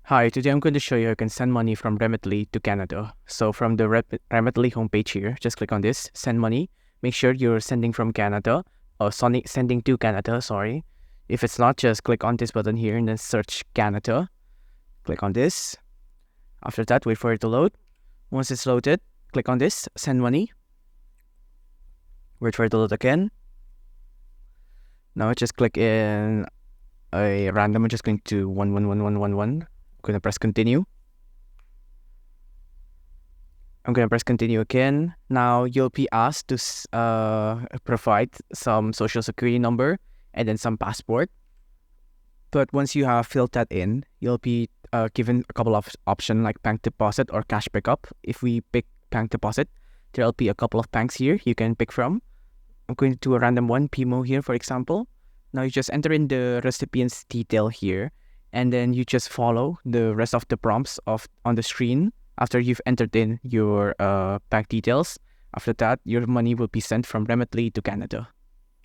Hi, today I'm going to show you how you can send money from Remitly to Canada. So from the Remitly homepage here, just click on this, send money. Make sure you're sending from Canada, or sending to Canada, sorry. If it's not, just click on this button here and then search Canada. Click on this. After that, wait for it to load. Once it's loaded, click on this, send money. Wait for it to load again. Now just click in a random, I'm just going to 111111. I'm going to press continue. I'm going to press continue again. Now you'll be asked to provide some social security number and then some passport. But once you have filled that in, you'll be given a couple of options like bank deposit or cash pickup. If we pick bank deposit, there'll be a couple of banks here you can pick from. I'm going to do a random one, PMO here, for example. Now you just enter in the recipient's detail here, and then you just follow the rest of the prompts on the screen after you've entered in your bank details. After that, your money will be sent from Remitly to Canada.